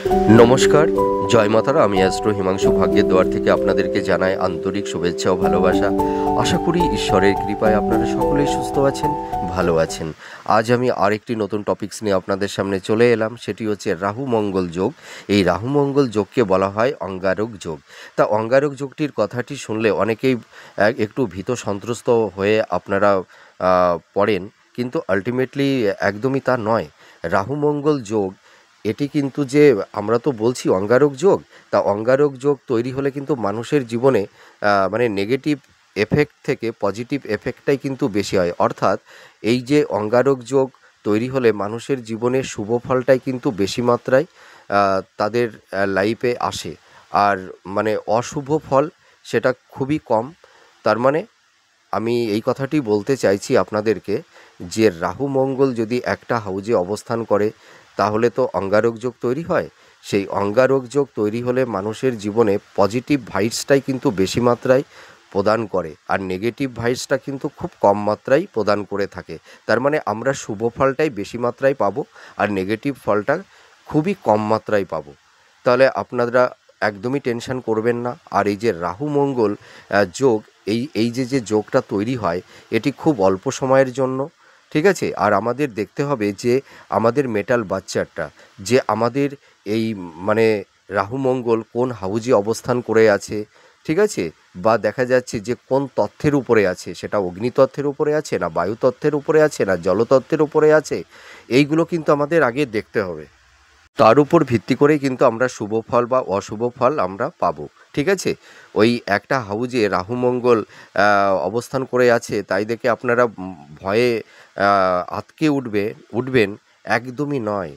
নমস্কার, জয় মাতারা। আমি অ্যাস্ট্রো হিমাংশু ভাগ্যের দুয়ার থেকে আপনাদেরকে জানাই আন্তরিক শুভেচ্ছা ও ভালোবাসা। আশা করি ঈশ্বরের কৃপায় আপনারা সকলেই সুস্থ আছেন, ভালো আছেন। আজ আমি আরেকটি নতুন টপিকস নিয়ে আপনাদের সামনে চলে এলাম, সেটি হচ্ছে রাহু মঙ্গল যোগ। এই রাহু মঙ্গল যোগকে বলা হয় অঙ্গারক যোগ। তা অঙ্গারক যোগটির কথাটি শুনলে অনেকেই একটু ভীত সন্ত্রস্ত হয়ে আপনারা পড়েন, কিন্তু আলটিমেটলি একদমই তা নয়। রাহু মঙ্গল যোগ এটি কিন্তু, যে আমরা তো বলছি অঙ্গারক যোগ, তা অঙ্গারক যোগ তৈরি হলে কিন্তু মানুষের জীবনে মানে নেগেটিভ এফেক্ট থেকে পজিটিভ এফেক্টটাই কিন্তু বেশি হয়। অর্থাৎ এই যে অঙ্গারক যোগ তৈরি হলে মানুষের জীবনে শুভ ফলটাই কিন্তু বেশি মাত্রায় তাদের লাইফে আসে, আর মানে অশুভ ফল সেটা খুবই কম। তার মানে আমি এই কথাটি বলতে চাইছি আপনাদেরকে, যে রাহু মঙ্গল যদি একটা হাউজে অবস্থান করে তাহলে তো অঙ্গারক যোগ তৈরি হয়। সেই অঙ্গারক যোগ তৈরি হলে মানুষের জীবনে পজিটিভ ভাইবসটাই কিন্তু বেশি মাত্রায় প্রদান করে, আর নেগেটিভ ভাইবসটা কিন্তু খুব কম মাত্রায় প্রদান করে থাকে। তার মানে আমরা শুভ ফলটাই বেশি মাত্রায় পাবো, আর নেগেটিভ ফলটা খুবই কম মাত্রায় পাবো। তাহলে আপনারা একদমই টেনশন করবেন না। আর এই যে রাহু মঙ্গল যোগ, এই যে যোগটা তৈরি হয়, এটি খুব অল্প সময়ের জন্য, ঠিক আছে। আর আমাদের দেখতে হবে যে আমাদের মেটাল বাচ্চারটা, যে আমাদের এই মানে রাহু মঙ্গল কোন হাউজে অবস্থান করে আছে, ঠিক আছে, বা দেখা যাচ্ছে যে কোন তত্ত্বের উপরে আছে, সেটা অগ্নিতত্ত্বের উপরে আছে না বায়ুতত্ত্বের উপরে আছে না জলতত্ত্বের উপরে আছে, এইগুলো কিন্তু আমাদের আগে দেখতে হবে। তার উপর ভিত্তি করেই কিন্তু আমরা শুভ ফল বা অশুভ ফল আমরা পাবো, ঠিক আছে। ওই একটা হাউজে রাহু মঙ্গল অবস্থান করে আছে তাই দেখে আপনারা ভয়ে আঁতকে উঠবেন, একদমই নয়।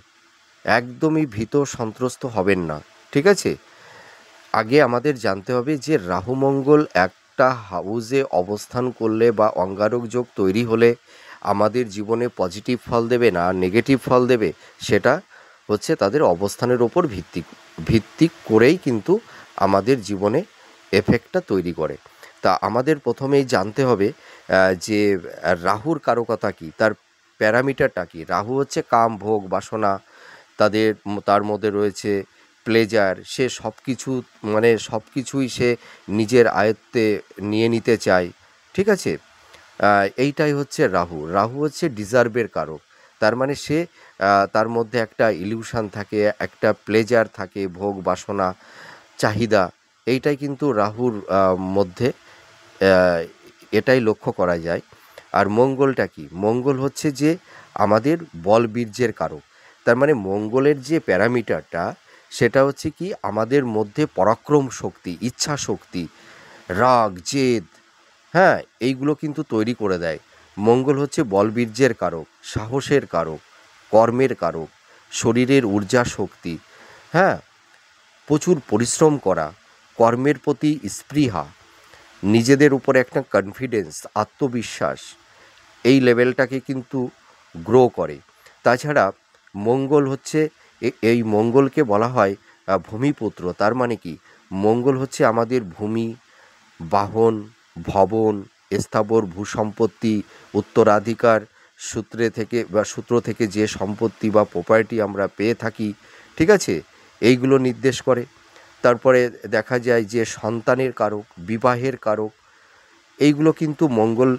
একদমই ভীত সন্ত্রস্ত হবেন না, ঠিক আছে। আগে আমাদের জানতে হবে যে রাহু মঙ্গল একটা হাউজে অবস্থান করলে বা অঙ্গারক যোগ তৈরি হলে আমাদের জীবনে পজিটিভ ফল দেবে না নেগেটিভ ফল দেবে, সেটা হচ্ছে তাদের অবস্থানের ওপর ভিত্তি করেই কিন্তু আমাদের জীবনে এফেক্টটা তৈরি করে। তা আমাদের প্রথমেই জানতে হবে যে রাহুর কারকতা কী, তার প্যারামিটারটা কী। রাহু হচ্ছে কাম, ভোগ, বাসনা, তার মধ্যে রয়েছে প্লেজার। সে সব কিছু মানে সব কিছুই সে নিজের আয়ত্তে নিয়ে নিতে চায়, ঠিক আছে। এইটাই হচ্ছে রাহু। রাহু হচ্ছে ডিজার্ভের কারক। তার মানে সে তার মধ্যে একটা ইলিউশন থাকে, একটা প্লেজার থাকে, ভোগ বাসনা চাহিদা। এইটাই কিন্তু রাহুর মধ্যে এটাই লক্ষ্য করা যায়। আর মঙ্গলটা কি? মঙ্গল হচ্ছে যে আমাদের বলবীর্যের কারক। তার মানে মঙ্গলের যে প্যারামিটারটা, সেটা হচ্ছে কি আমাদের মধ্যে পরাক্রম শক্তি, ইচ্ছা শক্তি, রাগ, জেদ, হ্যাঁ, এইগুলো কিন্তু তৈরি করে দেয়। মঙ্গল হচ্ছে বলবীর্যের কারক, সাহসের কারক, কর্মের কারক, শরীরের ঊর্জা শক্তি, হ্যাঁ, প্রচুর পরিশ্রম করা, কর্মের প্রতি স্পৃহা, নিজেদের উপরে একটা কনফিডেন্স, আত্মবিশ্বাস, এই লেভেলটাকে কিন্তু গ্রো করে। তাছাড়া মঙ্গল হচ্ছে এই মঙ্গলকে বলা হয় ভূমিপুত্র। তার মানে কি? মঙ্গল হচ্ছে আমাদের ভূমি, বাহন, ভবন, স্থাবর ভূসম্পত্তি, উত্তরাধিকার সূত্র থেকে যে সম্পত্তি বা প্রপার্টি আমরা পেয়ে থাকি, ঠিক আছে, এইগুলো নির্দেশ করে। তারপরে দেখা যায় যে সন্তানের কারক, বিবাহের কারক, এইগুলো কিন্তু মঙ্গল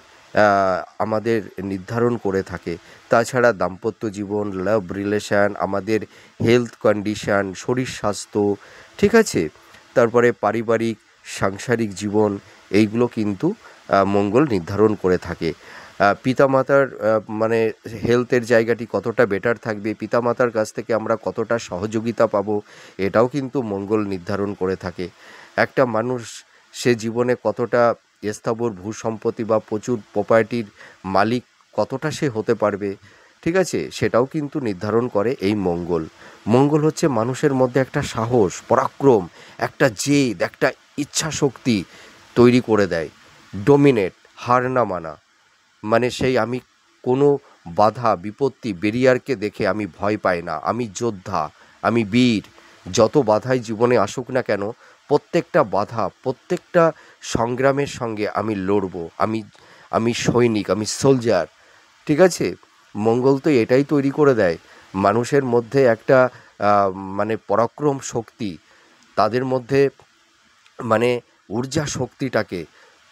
আমাদের নির্ধারণ করে থাকে। তাছাড়া দাম্পত্য জীবন, লাভ রিলেশান, আমাদের হেলথ কন্ডিশান, শরীর স্বাস্থ্য, ঠিক আছে, তারপরে পারিবারিক সাংসারিক জীবন, এইগুলো কিন্তু মঙ্গল নির্ধারণ করে থাকে। পিতামাতার মানে হেলথের জায়গাটি কতটা বেটার থাকবে, পিতামাতার কাছ থেকে আমরা কতটা সহযোগিতা পাবো, এটাও কিন্তু মঙ্গল নির্ধারণ করে থাকে। একটা মানুষ সে জীবনে কতটা স্থাবর ভূসম্পত্তি বা প্রচুর প্রপার্টির মালিক কতটা সে হতে পারবে, ঠিক আছে, সেটাও কিন্তু নির্ধারণ করে এই মঙ্গল। মঙ্গল হচ্ছে মানুষের মধ্যে একটা সাহস, পরাক্রম, একটা জেদ, একটা ইচ্ছা শক্তি তৈরি করে দেয়। ডোমিনেট, হার না মানা, মানে সেই আমি কোনো বাধা বিপত্তি ব্যারিয়ারকে দেখে আমি ভয় পাই না, আমি যোদ্ধা, আমি বীর। যত বাধাই জীবনে আসুক না কেন, প্রত্যেকটা বাধা, প্রত্যেকটা সংগ্রামের সঙ্গে আমি লড়বো, আমি সৈনিক, আমি সোলজার, ঠিক আছে। মঙ্গল তো এটাই তৈরি করে দেয়, মানুষের মধ্যে একটা মানে পরাক্রম শক্তি, তাদের মধ্যে মানে ঊর্জা শক্তিটাকে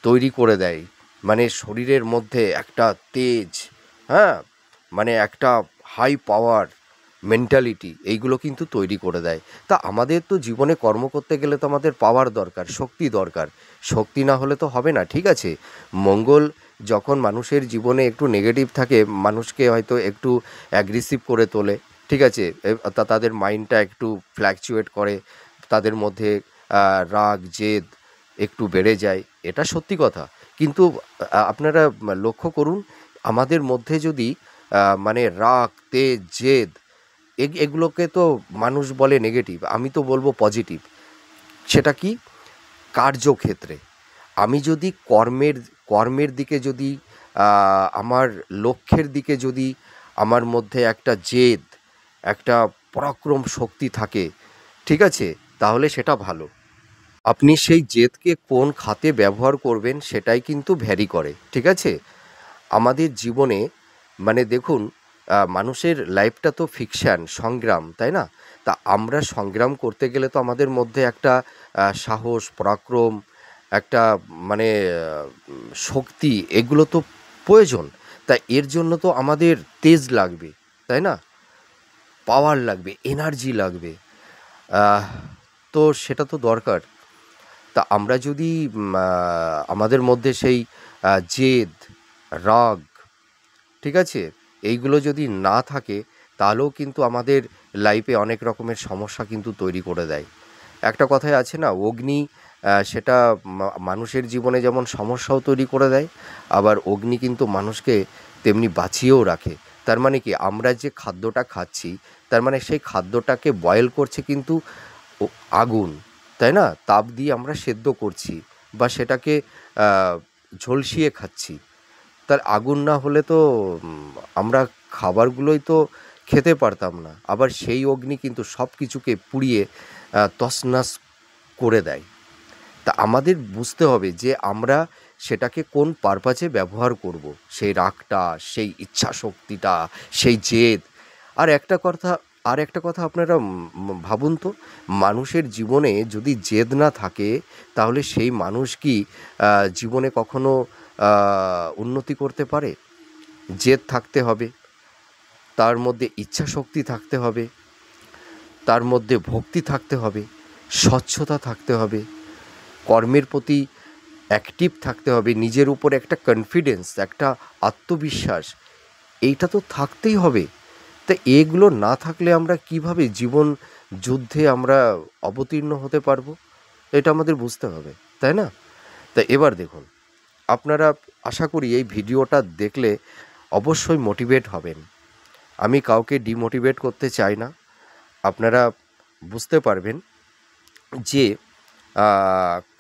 তৈরি করে দেয়। মানে শরীরের মধ্যে একটা তেজ, হ্যাঁ, মানে একটা হাই পাওয়ার মেন্টালিটি, এইগুলো কিন্তু তৈরি করে দেয়। তা আমাদের তো জীবনে কর্ম করতে গেলে তো আমাদের পাওয়ার দরকার, শক্তি দরকার। শক্তি না হলে তো হবে না, ঠিক আছে? মঙ্গল যখন মানুষের জীবনে একটু নেগেটিভ থাকে, মানুষকে হয়তো একটু অ্যাগ্রেসিভ করে তোলে, ঠিক আছে? তাদের মাইন্ডটা একটু ফ্ল্যাকচুয়েট করে, তাদের মধ্যে রাগ জেদ একটু বেড়ে যায়, এটা সত্যি কথা। কিন্তু আপনারা লক্ষ্য করুন, আমাদের মধ্যে যদি মানে রাগ তেজ জেদ, এগুলোকে তো মানুষ বলে নেগেটিভ, আমি তো বলবো পজিটিভ। সেটা কি? কার্যক্ষেত্রে আমি যদি কর্মের দিকে যদি আমার লক্ষ্যের দিকে যদি আমার মধ্যে একটা জেদ, একটা পরাক্রম শক্তি থাকে, ঠিক আছে, তাহলে সেটা ভালো। আপনি সেই জেদকে কোন খাতে ব্যবহার করবেন সেটাই কিন্তু ভ্যারি করে, ঠিক আছে? আমাদের জীবনে মানে দেখুন, মানুষের লাইফটা তো ফিকশান, সংগ্রাম, তাই না? তা আমরা সংগ্রাম করতে গেলে তো আমাদের মধ্যে একটা সাহস, পরাক্রম, একটা মানে শক্তি, এগুলো তো প্রয়োজন। তা এর জন্য তো আমাদের তেজ লাগবে, তাই না? পাওয়ার লাগবে, এনার্জি লাগবে। আহ, তো সেটা তো দরকার। তা আমরা যদি আমাদের মধ্যে সেই জেদ, রাগ, ঠিক আছে, এইগুলো যদি না থাকে, তাহলেও কিন্তু আমাদের লাইফে অনেক রকমের সমস্যা কিন্তু তৈরি করে দেয়। একটা কথায় আছে না, অগ্নি, সেটা মানুষের জীবনে যেমন সমস্যাও তৈরি করে দেয়, আবার অগ্নি কিন্তু মানুষকে তেমনি বাঁচিয়েও রাখে। তার মানে কি, আমরা যে খাদ্যটা খাচ্ছি, তার মানে সেই খাদ্যটাকে বয়েল করছে কিন্তু আগুন, তাই না? তাপ দিয়ে আমরা সেদ্ধ করছি বা সেটাকে আহ, ঝলসিয়ে খাচ্ছি। তার আগুন না হলে তো আমরা খাবারগুলোই তো খেতে পারতাম না। আবার সেই অগ্নি কিন্তু সব কিছুকে পুড়িয়ে তছনছ করে দেয়। তা আমাদের বুঝতে হবে যে আমরা সেটাকে কোন পারপাজে ব্যবহার করব। সেই রাগটা, সেই ইচ্ছা শক্তিটা, সেই জেদ। আর একটা কথা আর একটা কথা আপনারা ভাবুন তো, মানুষের জীবনে যদি জেদ না থাকে, তাহলে সেই মানুষ কি জীবনে কখনো উন্নতি করতে পারে? জেদ থাকতে হবে, তার মধ্যে ইচ্ছা শক্তি থাকতে হবে, তার মধ্যে ভক্তি থাকতে হবে, স্বচ্ছতা থাকতে হবে, কর্মের প্রতি অ্যাক্টিভ থাকতে হবে, নিজের উপর একটা কনফিডেন্স, একটা আত্মবিশ্বাস, এইটা তো থাকতেই হবে। তা এগুলো না থাকলে আমরা কিভাবে জীবন যুদ্ধে আমরা অবতীর্ণ হতে পারবো? এটা আমাদের বুঝতে হবে, তাই না? তা এবার দেখুন, আপনারা, আশা করি এই ভিডিওটা দেখলে অবশ্যই মোটিভেট হবেন। আমি কাউকে ডিমোটিভেট করতে চাই না। আপনারা বুঝতে পারবেন যে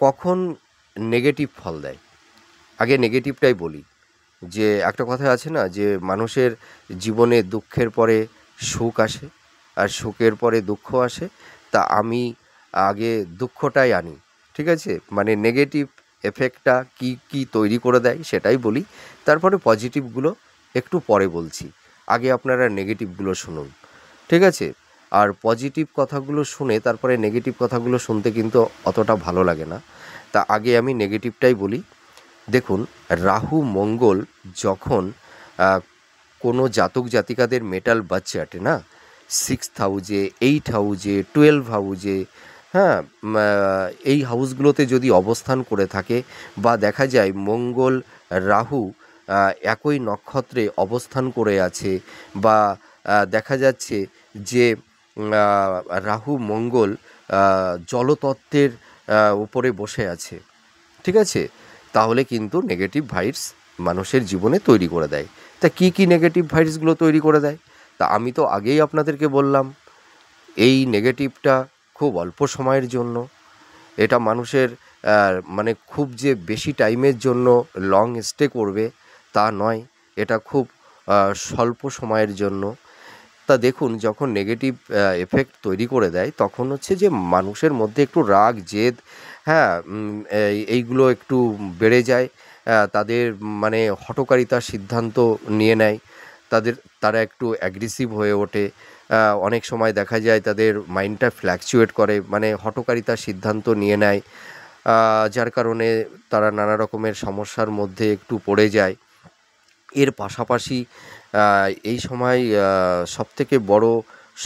কখন নেগেটিভ ফল দেয়। আগে নেগেটিভটাই বলি। যে একটা কথা আছে না, যে মানুষের জীবনে দুঃখের পরে সুখ আসে আর সুখের পরে দুঃখ আসে। তা আমি আগে দুঃখটাই আনি, ঠিক আছে? মানে নেগেটিভ এফেক্টটা কি কি তৈরি করে দেয় সেটাই বলি, তারপরে পজিটিভগুলো একটু পরে বলছি। আগে আপনারা নেগেটিভগুলো শুনুন, ঠিক আছে? আর পজিটিভ কথাগুলো শুনে তারপরে নেগেটিভ কথাগুলো শুনতে কিন্তু অতটা ভালো লাগে না। তা আগে আমি নেগেটিভটাই বলি। দেখুন, রাহু মঙ্গল যখন আহ, কোনো জাতক জাতিকাদের মেটাল বাচ্চাটে না, 6th হাউজে, 8th হাউজে, 12th হাউজে, হ্যাঁ, এই হাউসগুলোতে যদি অবস্থান করে থাকে, বা দেখা যায় মঙ্গল রাহু একই নক্ষত্রে অবস্থান করে আছে, বা দেখা যাচ্ছে যে রাহু মঙ্গল জলতত্ত্বের উপরে বসে আছে, ঠিক আছে, তাহলে কিন্তু নেগেটিভ ভাইবস মানুষের জীবনে তৈরি করে দেয়। তা কী কী নেগেটিভ ভাইবসগুলো তৈরি করে দেয়? তা আমি তো আগেই আপনাদেরকে বললাম, এই নেগেটিভটা খুব অল্প সময়ের জন্য। এটা মানুষের মানে খুব যে বেশি টাইমের জন্য লং স্টে করবে তা নয়, এটা খুব স্বল্প সময়ের জন্য। তা দেখুন, যখন নেগেটিভ এফেক্ট তৈরি করে দেয়, তখন হচ্ছে যে মানুষের মধ্যে একটু রাগ জেদ, হ্যাঁ, এইগুলো একটু বেড়ে যায়। তাদের মানে হঠকারিতার সিদ্ধান্ত নিয়ে নেয়, তারা একটু অ্যাগ্রেসিভ হয়ে ওঠে, অনেক সময় দেখা যায় তাদের মাইন্ডটা ফ্ল্যাকচুয়েট করে, মানে হঠকারিতার সিদ্ধান্ত নিয়ে নেয়, যার কারণে তারা নানা রকমের সমস্যার মধ্যে একটু পড়ে যায়। এর পাশাপাশি এই সময় সবথেকে বড়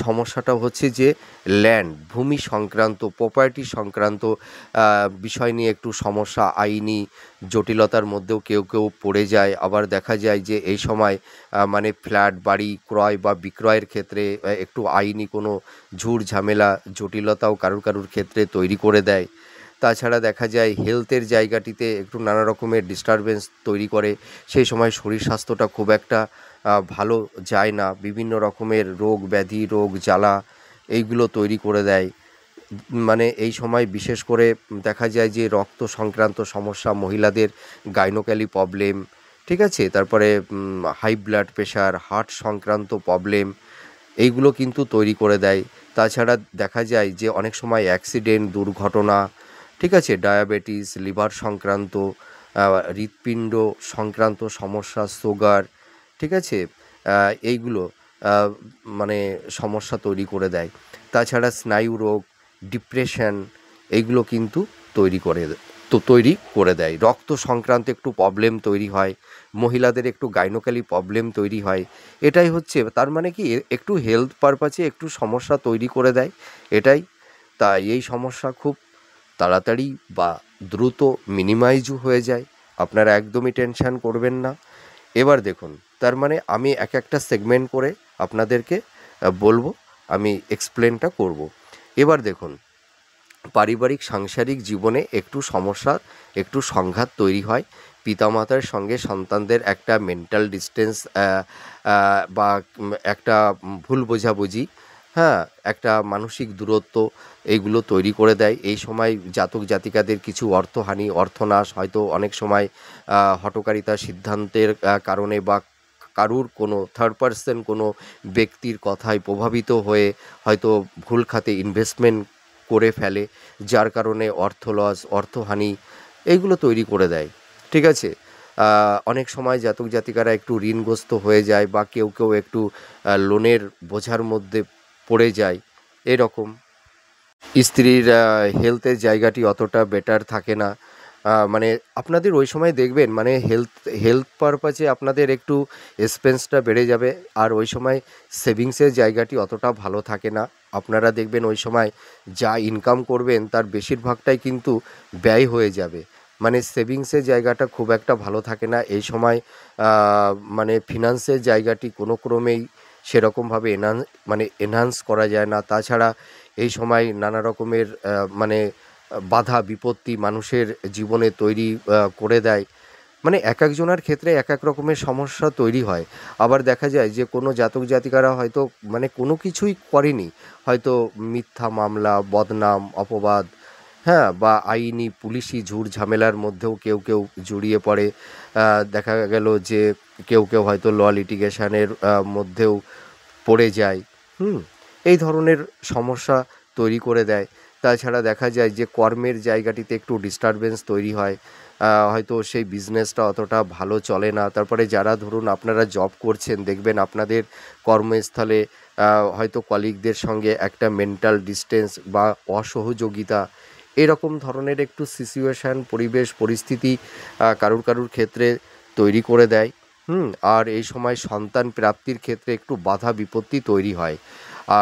সমস্যাটা হচ্ছে যে ল্যান্ড, ভূমি সংক্রান্ত, প্রপার্টি সংক্রান্ত বিষয় নিয়ে একটু সমস্যা, আইনি জটিলতার মধ্যেও কেউ কেউ পড়ে যায়। আবার দেখা যায় যে এই সময় মানে ফ্ল্যাট বাড়ি ক্রয় বা বিক্রয়ের ক্ষেত্রে একটু আইনি কোনো ঝুট ঝামেলা জটিলতাও কারুর কারুর ক্ষেত্রে তৈরি করে দেয়। তাছাড়া দেখা যায় হেলথের জায়গাটিতে একটু নানা রকমের ডিস্টারবেন্স তৈরি করে। সেই সময় শরীর স্বাস্থ্যটা খুব একটা ভালো যায় না, বিভিন্ন রকমের রোগ ব্যাধি, রোগ জ্বালা এইগুলো তৈরি করে দেয়। মানে এই সময় বিশেষ করে দেখা যায় যে রক্ত সংক্রান্ত সমস্যা, মহিলাদের গাইনোক্যালি প্রবলেম, ঠিক আছে, তারপরে হাই ব্লাড প্রেশার, হার্ট সংক্রান্ত প্রবলেম এইগুলো কিন্তু তৈরি করে দেয়। তাছাড়া দেখা যায় যে অনেক সময় অ্যাক্সিডেন্ট, দুর্ঘটনা, ঠিক আছে, ডায়াবেটিস, লিভার সংক্রান্ত, হৃৎপিণ্ড সংক্রান্ত সমস্যা, সুগার, ঠিক আছে, এইগুলো আহ, মানে সমস্যা তৈরি করে দেয়। তাছাড়া স্নায়ু রোগ, ডিপ্রেশন এইগুলো কিন্তু তৈরি করে দেয়। রক্ত সংক্রান্ত একটু প্রবলেম তৈরি হয়, মহিলাদের একটু গাইনোক্যালি প্রবলেম তৈরি হয়। এটাই হচ্ছে, তার মানে কি একটু হেলথ পারপাসে একটু সমস্যা তৈরি করে দেয় এটাই। তাই এই সমস্যা খুব তাড়াতাড়ি বা দ্রুত মিনিমাইজও হয়ে যায়। আপনারা একদমই টেনশন করবেন না। এবার দেখুন, তার মানে আমি এক একটা সেগমেন্ট করে আপনাদেরকে বলবো, আমি এক্সপ্লেনটা করব। এবার দেখুন, পারিবারিক সাংসারিক জীবনে একটু সমস্যা, একটু সংঘাত তৈরি হয়। পিতামাতার সঙ্গে সন্তানদের একটা মেন্টাল ডিস্টেন্স বা একটা ভুল বোঝাবুঝি, হ্যাঁ, একটা মানসিক দূরত্ব এইগুলো তৈরি করে দেয়। এই সময় জাতক জাতিকাদের কিছু অর্থহানি, অর্থনাশ, হয়তো অনেক সময় হঠকারিতার সিদ্ধান্তের কারণে বা কারুর কোনো থার্ড পার্সন কোনো ব্যক্তির কথায় প্রভাবিত হয়ে হয়তো ভুল খাতে ইনভেস্টমেন্ট করে ফেলে, যার কারণে অর্থ লস, অর্থহানি এইগুলো তৈরি করে দেয়, ঠিক আছে। অনেক সময় জাতক জাতিকারা একটু ঋণগ্রস্ত হয়ে যায় বা কেউ কেউ একটু লোনের বোঝার মধ্যে পড়ে যায় এরকম। স্ত্রীর হেলথের জায়গাটি অতটা বেটার থাকে না। মানে আপনাদের ওই সময় দেখবেন মানে হেলথ পারপাসে আপনাদের একটু এক্সপেন্সটা বেড়ে যাবে। আর ওই সময় সেভিংসের জায়গাটি অতটা ভালো থাকে না। আপনারা দেখবেন ওই সময় যা ইনকাম করবেন তার বেশিরভাগটাই কিন্তু ব্যয় হয়ে যাবে। মানে সেভিংসের জায়গাটা খুব একটা ভালো থাকে না এই সময়। মানে ফিনান্সের জায়গাটি কোনো ক্রমেই সেরকমভাবে এনহান্স করা যায় না। তাছাড়া এই সময় নানা রকমের মানে বাধা বিপত্তি মানুষের জীবনে তৈরি করে দেয়। মানে এক একজনের ক্ষেত্রে এক এক রকমের সমস্যা তৈরি হয়। আবার দেখা যায় যে কোনো জাতক জাতিকারা হয়তো মানে কোনো কিছুই করেনি, হয়তো মিথ্যা মামলা, বদনাম, অপবাদ, হ্যাঁ, বা আইনি পুলিশি ঝুট ঝামেলার মধ্যেও কেউ কেউ জড়িয়ে পড়ে। দেখা গেল যে কেউ কেউ হয়তো ল লিটিগেশনের মধ্যেও পড়ে যায়। হুম, এই ধরনের সমস্যা তৈরি করে দেয়। তাছাড়া দেখা যায় যে কর্মের জায়গাটিতে একটু ডিস্টারবেন্স তৈরি হয়। হয়তো সেই বিজনেসটা অতটা ভালো চলে না। তারপরে যারা ধরুন আপনারা জব করছেন, দেখবেন আপনাদের কর্মস্থলে হয়তো কলিগদের সঙ্গে একটা মেন্টাল ডিসটেন্স বা অসহযোগিতা এরকম ধরনের একটু সিচুয়েশান, পরিবেশ পরিস্থিতি কারুর কারুর ক্ষেত্রে তৈরি করে দেয়। আর এই সময় সন্তান প্রাপ্তির ক্ষেত্রে একটু বাধা বিপত্তি তৈরি হয়।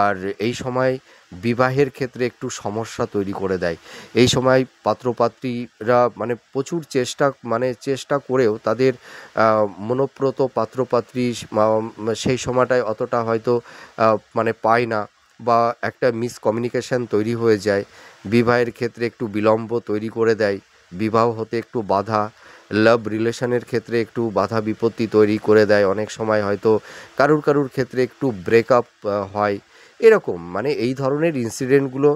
আর এই সময় বিবাহের ক্ষেত্রে একটু সমস্যা তৈরি করে দেয়। এই সময় পাত্রপাত্রীরা মানে প্রচুর চেষ্টা করেও তাদের মনঃপ্রত পাত্রপাত্রী সেই সময়টায় অতটা হয়তো মানে পায় না, বা একটা মিসকমিউনিকেশন তৈরি হয়ে যায়। বিবাহের ক্ষেত্রে একটু বিলম্ব তৈরি করে দেয়, বিবাহ হতে একটু বাধা, লাভ রিলেশনের ক্ষেত্রে একটু বাধা বিপত্তি তৈরি করে দেয়। অনেক সময় হয়তো কারুর কারুর ক্ষেত্রে একটু ব্রেকআপ হয়, এরকম মানে এই ধরনের ইনসিডেন্টগুলো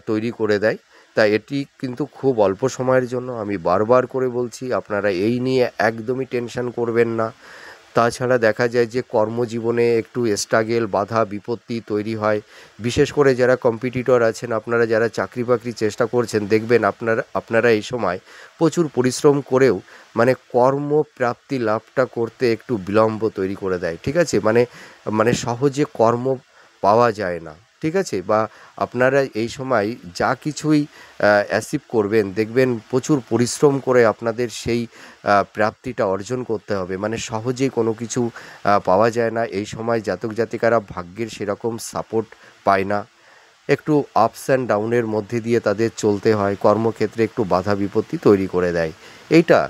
তৈরি করে দেয়। তাই এটি কিন্তু খুব অল্প সময়ের জন্য, আমি বারবার করে বলছি, আপনারা এই নিয়ে একদমই টেনশন করবেন না। তাছাড়া দেখা যায় যে কর্মজীবনে একটু স্ট্রাগেল, বাধা বিপত্তি তৈরি হয়। বিশেষ করে যারা কম্পিটিটর আছেন, আপনারা যারা চাকরি বাকরি চেষ্টা করছেন, দেখবেন আপনারা এই সময় প্রচুর পরিশ্রম করেও মানে কর্মপ্রাপ্তি লাভটা করতে একটু বিলম্ব তৈরি করে দেয়, ঠিক আছে। মানে সহজে কর্ম পাওয়া যায় না, ঠিক আছে? বা আপনারা এই সময় যা কিছুই অ্যাচিভ করবেন দেখবেন প্রচুর পরিশ্রম করে আপনাদের সেই প্রাপ্তিটা অর্জন করতে হবে। মানে সহজেই কোনো কিছু পাওয়া যায় না। এই সময় জাতক জাতিকারা ভাগ্যের সেরকম সাপোর্ট পায় না, একটু আপস অ্যান্ড ডাউনের মধ্যে দিয়ে তাদের চলতে হয়, কর্মক্ষেত্রে একটু বাধা বিপত্তি তৈরি করে দেয় এইটা।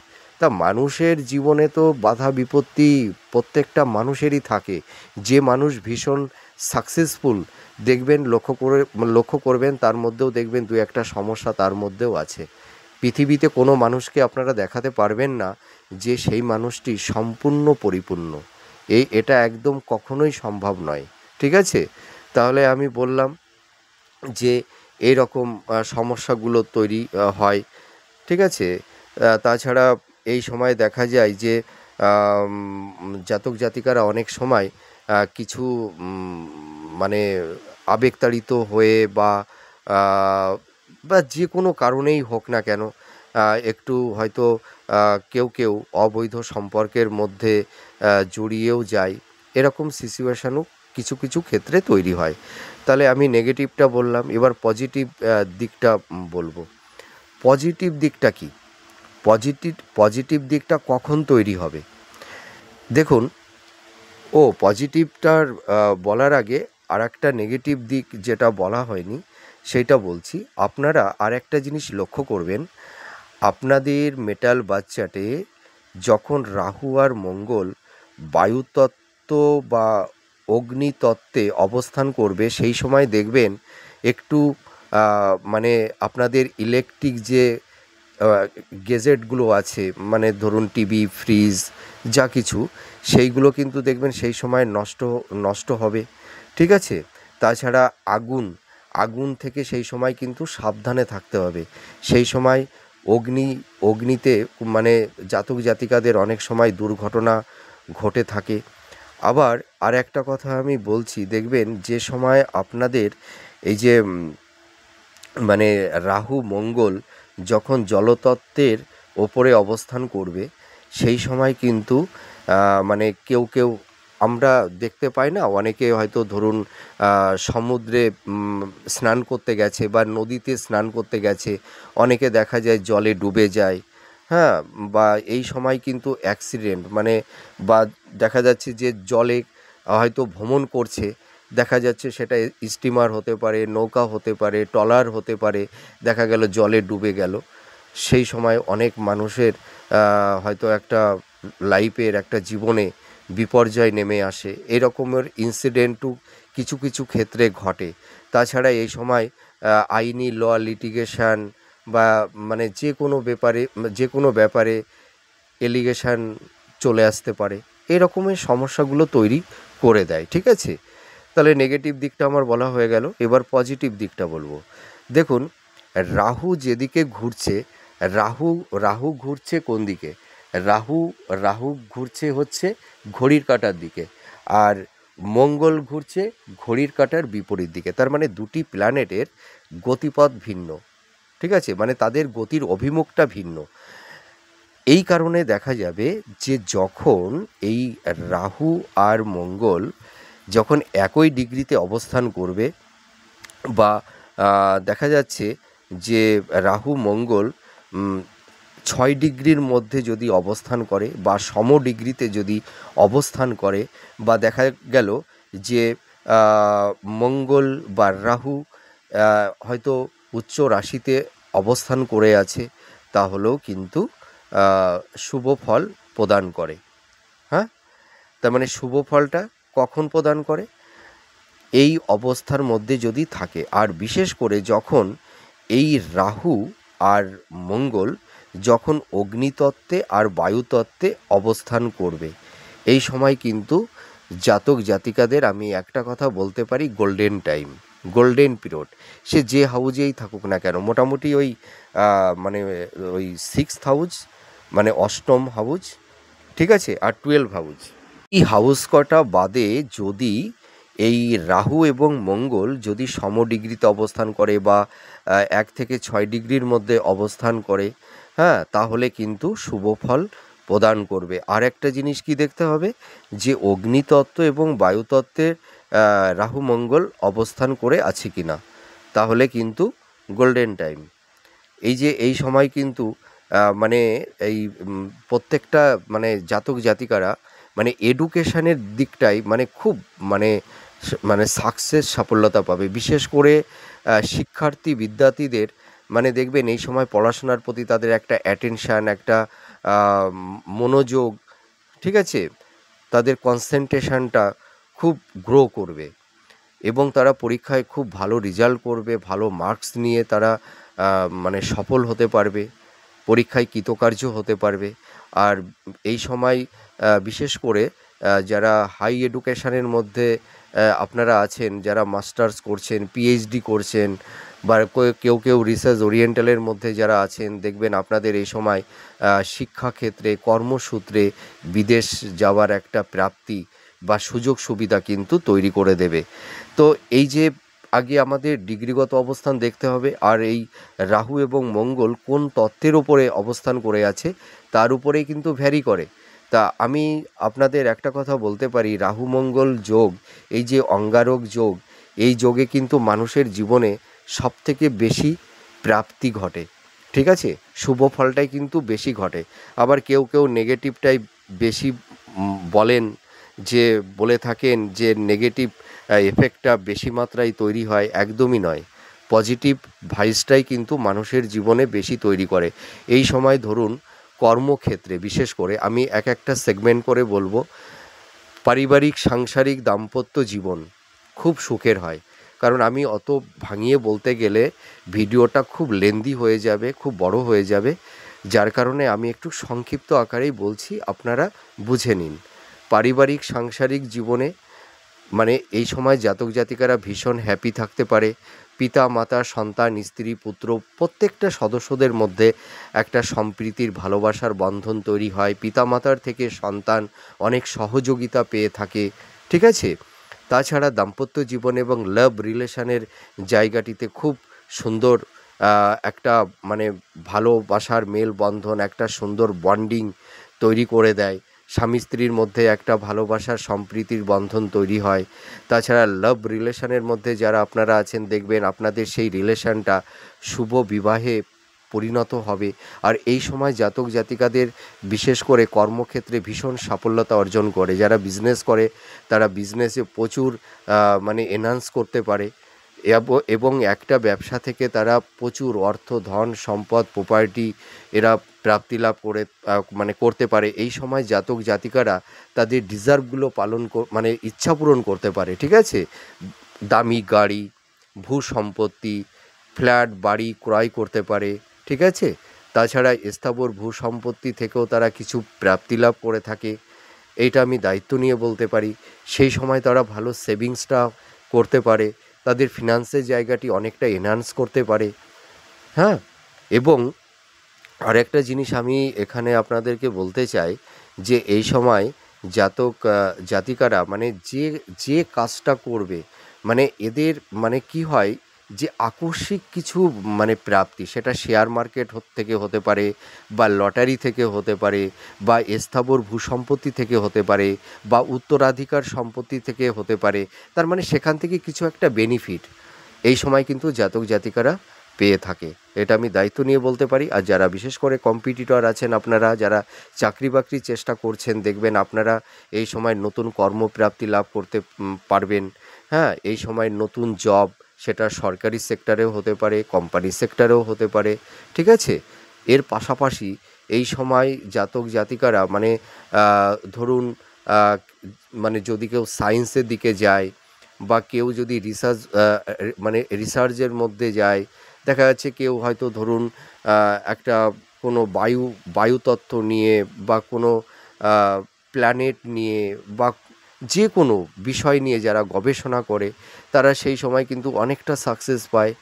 তা মানুষের জীবনে তো বাধা বিপত্তি প্রত্যেকটা মানুষেরই থাকে। যে মানুষ ভীষণ সাকসেসফুল দেখবেন, লক্ষ্য করবেন তার মধ্যেও দেখবেন দু একটা সমস্যা তার মধ্যেও আছে। পৃথিবীতে কোনো মানুষকে আপনারা দেখাতে পারবেন না যে সেই মানুষটি সম্পূর্ণ পরিপূর্ণ। এটা একদম কখনোই সম্ভব নয়, ঠিক আছে? তাহলে আমি বললাম যে এইরকম সমস্যাগুলো তৈরি হয়, ঠিক আছে? তাছাড়া এই সময় দেখা যায় যে জাতক জাতিকারা অনেক সময় কিছু মানে আবেগতাড়িত হয়ে বা যে কোনো কারণেই হোক না কেন একটু হয়তো কেউ অবৈধ সম্পর্কের মধ্যে জড়িয়েও যায়। এরকম সিচুয়েশানও কিছু কিছু ক্ষেত্রে তৈরি হয়। তাহলে আমি নেগেটিভটা বললাম, এবার পজিটিভ দিকটা বলবো। পজিটিভ দিকটা কী? পজিটিভ দিকটা কখন তৈরি হবে? দেখুন, পজিটিভটার বলার আগে আরেকটা নেগেটিভ দিক যেটা বলা হয়নি সেইটা বলছি। আপনারা আরেকটা জিনিস লক্ষ্য করবেন, আপনাদের মেটাল বাচ্চাটে যখন রাহু আর মঙ্গল বায়ুতত্ত্ব বা অগ্নিতত্ত্বে অবস্থান করবে সেই সময় দেখবেন একটু মানে আপনাদের ইলেকট্রিক যে গেজেটগুলো আছে, মানে ধরুন টিভি, ফ্রিজ যা কিছু, সেইগুলো কিন্তু দেখবেন সেই সময় নষ্ট হবে, ঠিক আছে? তাছাড়া আগুন থেকে সেই সময় কিন্তু সাবধানে থাকতে হবে। সেই সময় অগ্নিতে মানে জাতক জাতিকাদের অনেক সময় দুর্ঘটনা ঘটে থাকে। আবার আর একটা কথা আমি বলছি, দেখবেন যে সময় আপনাদের এই যে মানে রাহু মঙ্গল যখন জলতত্ত্বের ওপরে অবস্থান করবে সেই সময় কিন্তু মানে কেউ আমরা দেখতে পাই না, অনেকে হয়তো ধরুন সমুদ্রে স্নান করতে গেছে বা নদীতে স্নান করতে গেছে, অনেকে দেখা যায় জলে ডুবে যায়, হ্যাঁ? বা এই সময় কিন্তু অ্যাক্সিডেন্ট মানে বা দেখা যাচ্ছে যে জলে হয়তো ভ্রমণ করছে, দেখা যাচ্ছে সেটা স্টিমার হতে পারে, নৌকা হতে পারে, ট্রলার হতে পারে, দেখা গেল জলে ডুবে গেল। সেই সময় অনেক মানুষের হয়তো একটা লাইফের একটা জীবনে বিপর্যয় নেমে আসে। এরকমের ইনসিডেন্টও কিছু কিছু ক্ষেত্রে ঘটে। তাছাড়া এই সময় আইনি লিটিগেশন বা মানে যে কোনো ব্যাপারে এলিগেশন চলে আসতে পারে। এরকমের সমস্যাগুলো তৈরি করে দেয়, ঠিক আছে? তাহলে নেগেটিভ দিকটা আমার বলা হয়ে গেল, এবার পজিটিভ দিকটা বলবো। দেখুন, রাহু যেদিকে ঘুরছে, রাহু ঘুরছে কোন দিকে? রাহু ঘুরছে হচ্ছে ঘড়ির কাঁটার দিকে, আর মঙ্গল ঘুরছে ঘড়ির কাঁটার বিপরীত দিকে। তার মানে দুটি প্ল্যানেটের গতিপথ ভিন্ন, ঠিক আছে? মানে তাদের গতির অভিমুখটা ভিন্ন। এই কারণে দেখা যাবে যে যখন এই রাহু আর মঙ্গল যখন একই ডিগ্রিতে অবস্থান করবে বা দেখা যাচ্ছে যে রাহু মঙ্গল 6 ডিগ্রির মধ্যে যদি অবস্থান করে বা ডিগ্রিতে যদি অবস্থান করে, বা দেখা গেল যে মঙ্গল বা রাহু হয়তো উচ্চ রাশিতে অবস্থান করে আছে, তাহলেও কিন্তু শুভ ফল প্রদান করে। হ্যাঁ, তার মানে শুভ ফলটা কখন প্রদান করে? এই অবস্থার মধ্যে যদি থাকে। আর বিশেষ করে যখন এই রাহু আর মঙ্গল যখন অগ্নিতত্ত্বে আর বায়ুতত্ত্বে অবস্থান করবে, এই সময় কিন্তু জাতক জাতিকাদের আমি একটা কথা বলতে পারি, গোল্ডেন টাইম, গোল্ডেন পিরিয়ড। সে যে হাউজেই থাকুক না কেন, মোটামুটি মানে ওই 6th হাউস মানে অষ্টম হাউস, ঠিক আছে, আর 12 হাউস, এই হাউস কটা বাদে যদি এই রাহু এবং মঙ্গল যদি ডিগ্রিতে অবস্থান করে বা 1 থেকে 6 ডিগ্রির মধ্যে অবস্থান করে, হ্যাঁ, তাহলে কিন্তু শুভ ফল প্রদান করবে। আর একটা জিনিস কি দেখতে হবে, যে অগ্নিতত্ত্ব এবং বায়ুতত্ত্বের রাহু মঙ্গল অবস্থান করে আছে কি না, তাহলে কিন্তু গোল্ডেন টাইম। এই যে এই সময় কিন্তু মানে এই প্রত্যেকটা মানে জাতক জাতিকারা মানে এডুকেশানের দিকটাই মানে খুব মানে মানে সাকসেস সাফল্যতা পাবে। বিশেষ করে শিক্ষার্থী বিদ্যার্থীদের মানে দেখবেন এই সময় পড়াশোনার প্রতি তাদের একটা অ্যাটেনশান, একটা মনোযোগ, ঠিক আছে, তাদের কনসেন্ট্রেশনটা খুব গ্রো করবে এবং তারা পরীক্ষায় খুব ভালো রেজাল্ট করবে, ভালো মার্কস নিয়ে তারা মানে সফল হতে পারবে, পরীক্ষায় কৃতকার্য হতে পারবে। আর এই সময় বিশেষ করে যারা হাই এডুকেশনের মধ্যে আপনারা আছেন, যারা মাস্টার্স করছেন, পিএইচডি করছেন, বা কেউ কেউ রিসার্চ ওরিয়েন্টালের মধ্যে যারা আছেন, দেখবেন আপনাদের এই সময় শিক্ষাক্ষেত্রে কর্মসূত্রে বিদেশ যাওয়ার একটা প্রাপ্তি বা সুযোগ সুবিধা কিন্তু তৈরি করে দেবে। তো এই যে আগে আমাদের ডিগ্রিগত অবস্থান দেখতে হবে, আর এই রাহু এবং মঙ্গল কোন তত্ত্বের ওপরে অবস্থান করে আছে তার উপরেই কিন্তু ভ্যারি করে। তা আমি আপনাদের একটা কথা বলতে পারি, রাহু মঙ্গল যোগ, এই যে অঙ্গারক যোগ, এই যোগে কিন্তু মানুষের জীবনে সবথেকে বেশি প্রাপ্তি ঘটে, ঠিক আছে, শুভ ফলটাই কিন্তু বেশি ঘটে। আবার কেউ কেউ নেগেটিভটাই বেশি বলেন, যে বলে থাকেন যে নেগেটিভ এফেক্টটা বেশি মাত্রায় তৈরি হয়, একদমই নয়। পজিটিভ ভাইবসটাই কিন্তু মানুষের জীবনে বেশি তৈরি করে। এই সময় ধরুন কর্মক্ষেত্রে বিশেষ করে আমি এক একটা সেগমেন্ট করে বলবো, পারিবারিক সাংসারিক দাম্পত্য জীবন খুব সুখের হয়। কারণ আমি অত ভাঙিয়ে বলতে গেলে ভিডিওটা খুব লেন্দি হয়ে যাবে, খুব বড় হয়ে যাবে, যার কারণে আমি একটু সংক্ষিপ্ত আকারেই বলছি, আপনারা বুঝে নিন। পারিবারিক সাংসারিক জীবনে মানে এই সময় জাতক জাতিকারা ভীষণ হ্যাপি থাকতে পারে। পিতা মাতা সন্তান স্ত্রী পুত্র প্রত্যেকটা সদস্যদের মধ্যে একটা সম্প্রীতির ভালোবাসার বন্ধন তৈরি হয়। পিতা মাতার থেকে সন্তান অনেক সহযোগিতা পেয়ে থাকে, ঠিক আছে। তাছাড়া দাম্পত্য জীবন এবং লাভ রিলেশনের জায়গাটিতে খুব সুন্দর একটা মানে ভালোবাসার মেলবন্ধন, একটা সুন্দর বন্ডিং তৈরি করে দেয়। স্বামী স্ত্রীর মধ্যে একটা ভালোবাসার সম্প্রীতির বন্ধন তৈরি হয়। তাছাড়া লাভ রিলেশনের মধ্যে যারা আপনারা আছেন, দেখবেন আপনাদের সেই রিলেশনটা শুভ বিবাহে পরিণত হবে। আর এই সময় জাতক জাতিকাদের বিশেষ করে কর্মক্ষেত্রে ভীষণ সাফল্যতা অর্জন করে। যারা বিজনেস করে তারা বিজনেসে প্রচুর মানে এনহান্স করতে পারে এবং একটা ব্যবসা থেকে তারা প্রচুর অর্থ ধন সম্পদ প্রপার্টি এরা প্রাপ্তি লাভ করে মানে করতে পারে। এই সময় জাতক জাতিকারা তাদের ডিজার্ভগুলো মানে ইচ্ছা পূরণ করতে পারে, ঠিক আছে। দামি গাড়ি, ভূ সম্পত্তি, ফ্ল্যাট বাড়ি ক্রয় করতে পারে, ঠিক আছে। তাছাড়া স্থাবর ভূ সম্পত্তি থেকেও তারা কিছু প্রাপ্তি লাভ করে থাকে, এইটা আমি দায়িত্ব নিয়ে বলতে পারি। সেই সময় তারা ভালো সেভিংসটা করতে পারে, তাদের ফিনান্সের জায়গাটি অনেকটা এনহান্স করতে পারে, হ্যাঁ। এবং আরেকটা জিনিস আমি এখানে আপনাদেরকে বলতে চাই, যে এই সময় জাতক জাতিকারা মানে যে যে কাজটা করবে মানে এদের মানে কি হয়, যে আকস্মিক কিছু মানে প্রাপ্তি, সেটা শেয়ার মার্কেট থেকে হতে পারে, বা লটারি থেকে হতে পারে, বা স্থাবর ভূসম্পত্তি থেকে হতে পারে, বা উত্তরাধিকার সম্পত্তি থেকে হতে পারে। তার মানে সেখান থেকে কিছু একটা বেনিফিট এই সময় কিন্তু জাতক জাতিকারা পেয়ে থাকে, এটা আমি দায়িত্ব নিয়ে বলতে পারি। আর যারা বিশেষ করে কম্পিটিটর আছেন, আপনারা যারা চাকরি বাকরির চেষ্টা করছেন, দেখবেন আপনারা এই সময় নতুন কর্মপ্রাপ্তি লাভ করতে পারবেন, হ্যাঁ। এই সময় নতুন জব, সেটা সরকারি সেক্টরেও হতে পারে, কোম্পানি সেক্টরেও হতে পারে, ঠিক আছে। এর পাশাপাশি এই সময় জাতক জাতিকারা মানে ধরুন মানে যদি কেউ সায়েন্সের দিকে যায়, বা কেউ যদি রিসার্চ মানে রিসার্চের মধ্যে যায়, দেখা যাচ্ছে কেউ হয়তো ধরুন একটা কোনো বায়ুতত্ত্ব নিয়ে, বা কোনো প্ল্যানেট নিয়ে, বা যে কোনো বিষয় নিয়ে যারা গবেষণা করে, তারা সেই সময় কিন্তু অনেকটা সাকসেস পায়।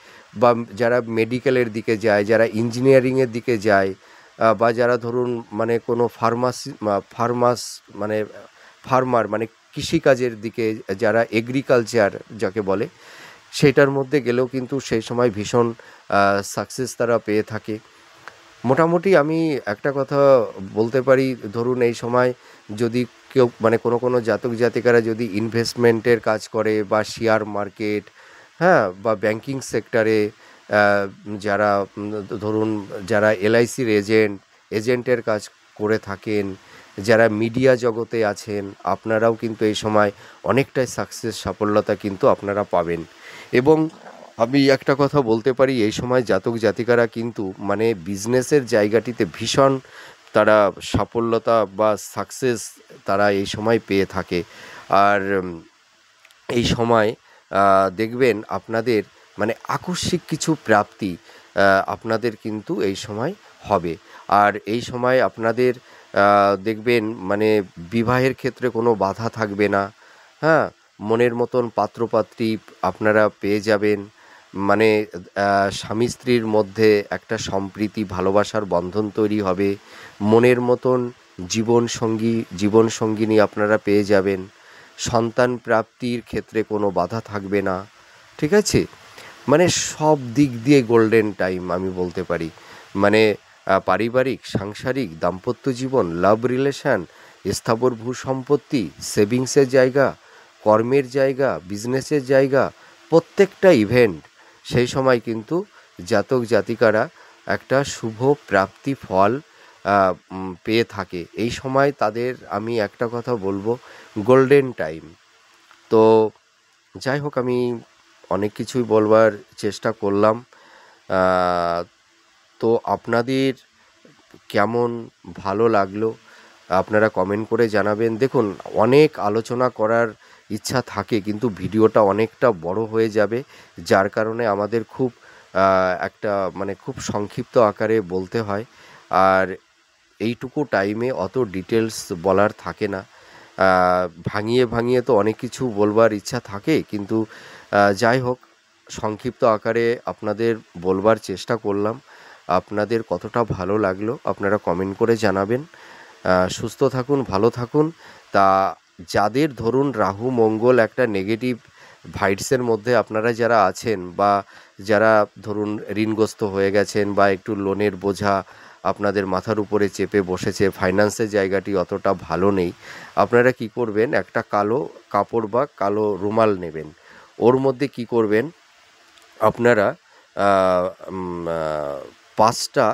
বা যারা মেডিকেলের দিকে যায়, যারা ইঞ্জিনিয়ারিংয়ের দিকে যায়, বা যারা ধরুন মানে কোনো মানে ফার্মার মানে কৃষিকাজের দিকে, যারা এগ্রিকালচার যাকে বলে, সেটার মধ্যে গেলেও কিন্তু সেই সময় ভীষণ সাকসেস তারা পেয়ে থাকে। মোটামুটি আমি একটা কথা বলতে পারি, ধরুন এই সময় যদি কেউ মানে কোনো জাতক জাতিকারা যদি ইনভেস্টমেন্টের কাজ করে বা শেয়ার মার্কেট, হ্যাঁ, বা ব্যাংকিং সেক্টরে যারা ধরুন যারা এলআইসির এজেন্টের কাজ করে থাকেন, যারা মিডিয়া জগতে আছেন, আপনারাও কিন্তু এই সময় অনেকটাই সাফল্যতা কিন্তু আপনারা পাবেন। এবং আমি একটা কথা বলতে পারি, এই সময় জাতক জাতিকারা কিন্তু মানে বিজনেসের জায়গাটিতে ভীষণ তারা সাফল্যতা বা সাকসেস তারা এই সময় পেয়ে থাকে। আর এই সময় দেখবেন আপনাদের মানে আকস্মিক কিছু প্রাপ্তি আপনাদের কিন্তু এই সময় হবে। আর এই সময় আপনাদের দেখবেন মানে বিবাহের ক্ষেত্রে কোনো বাধা থাকবে না, হ্যাঁ, মনের মতন পাত্রপাত্রী আপনারা পেয়ে যাবেন। মানে স্বামী স্ত্রীর মধ্যে একটা সম্প্রীতি ভালোবাসার বন্ধন তৈরি হবে, মনের মতন জীবনসঙ্গিনী আপনারা পেয়ে যাবেন, সন্তান প্রাপ্তির ক্ষেত্রে কোনো বাধা থাকবে না, ঠিক আছে? মানে সব দিক দিয়ে গোল্ডেন টাইম আমি বলতে পারি। মানে পারিবারিক, সাংসারিক, দাম্পত্য জীবন, লাভ রিলেশান, স্থাবর ভূ সম্পত্তি, সেভিংসের জায়গা, কর্মের জায়গা, বিজনেসের জায়গা, প্রত্যেকটা ইভেন্ট সেই সময় কিন্তু জাতক জাতিকারা একটা শুভ প্রাপ্তি ফল পেয়ে থাকে। এই সময় তাদের আমি একটা কথা বলবো, গোল্ডেন টাইম। তো যাই হোক, আমি অনেক কিছুই বলবার চেষ্টা করলাম। তো আপনাদের কেমন ভালো লাগলো আপনারা কমেন্ট করে জানাবেন। দেখুন, অনেক আলোচনা করার ইচ্ছা থাকে কিন্তু ভিডিওটা অনেকটা বড় হয়ে যাবে, যার কারণে আমাদের খুব একটা মানে খুব সংক্ষিপ্ত আকারে বলতে হয়। আর এইটুকু টাইমে অত ডিটেলস বলার থাকে না। ভাঙিয়ে তো অনেক কিছু বলবার ইচ্ছা থাকে, কিন্তু যাই হোক, সংক্ষিপ্ত আকারে আপনাদের বলবার চেষ্টা করলাম। আপনাদের কতটা ভালো লাগলো আপনারা কমেন্ট করে জানাবেন। সুস্থ থাকুন, ভালো থাকুন। তা যাদের ধরুন রাহু মঙ্গল একটা নেগেটিভ ভাইবসের মধ্যে আপনারা যারা আছেন, বা যারা ধরুন ঋণগ্রস্ত হয়ে গেছেন, বা একটু লোনের বোঝা আপনাদের মাথার উপরে চেপে বসেছে, ফাইন্যান্সের জায়গাটি অতটা ভালো নেই, আপনারা কি করবেন, একটা কালো কাপড় বা কালো রুমাল নেবেন। ওর মধ্যে কি করবেন আপনারা, 5টা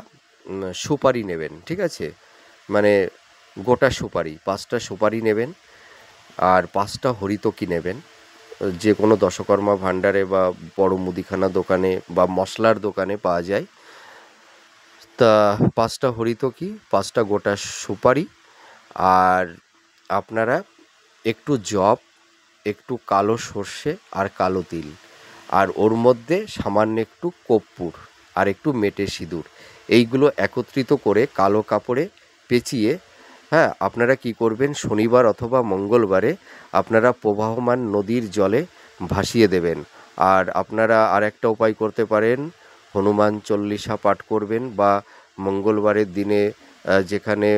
সুপারি নেবেন, ঠিক আছে? মানে গোটা সুপারি 5টা সুপারি নেবেন, আর 5টা হরিতকি নেবেন। যে কোনো দশকর্মা ভাণ্ডারে বা বড় মুদিখানা দোকানে বা মশলার দোকানে পাওয়া যায়। তা 5টা হরিতকি, 5টা গোটা সুপারি, আর আপনারা একটু জব, একটু কালো সর্ষে আর কালো তিল, আর ওর মধ্যে সামান্য একটু কর্পূর আর একটু মেটে সিঁদুর, এইগুলো একত্রিত করে কালো কাপড়ে পেঁচিয়ে, হ্যাঁ, আপনারা কি করবেন, শনিবার অথবা মঙ্গলবারে আপনারা প্রবাহমান নদীর জলে ভাসিয়ে দেবেন। আর আপনারা আর একটা উপায় করতে পারেন, হনুমান চল্লিশা পাঠ করবেন, বা মঙ্গলবারের দিনে যেখানে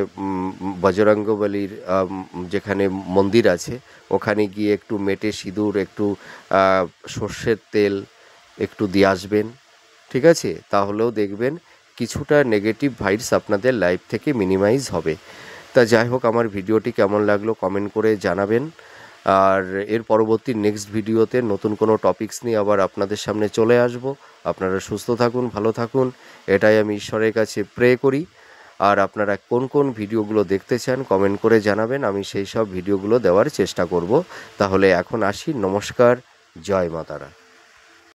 বজরঙ্গবলীর যেখানে মন্দির আছে ওখানে গিয়ে একটু মেটে সিঁদুর, একটু সর্ষের তেল একটু দিয়ে আসবেন, ঠিক আছে? তাহলেও দেখবেন কিছুটা নেগেটিভ ভাইবস আপনাদের লাইফ থেকে মিনিমাইজ হবে। তা যাই হোক, আমার ভিডিওটি কেমন লাগলো কমেন্ট করে জানাবেন। আর এর পরবর্তী নেক্সট ভিডিওতে নতুন কোনো টপিকস নিয়ে আবার আপনাদের সামনে চলে আসব। আপনারা সুস্থ থাকুন, ভালো থাকুন, এটাই আমি ঈশ্বরের কাছে প্রে করি। আর আপনারা কোন কোন ভিডিওগুলো দেখতে চান কমেন্ট করে জানাবেন, আমি সেই সব ভিডিওগুলো দেওয়ার চেষ্টা করব। তাহলে এখন আসি, নমস্কার, জয় মাতারা।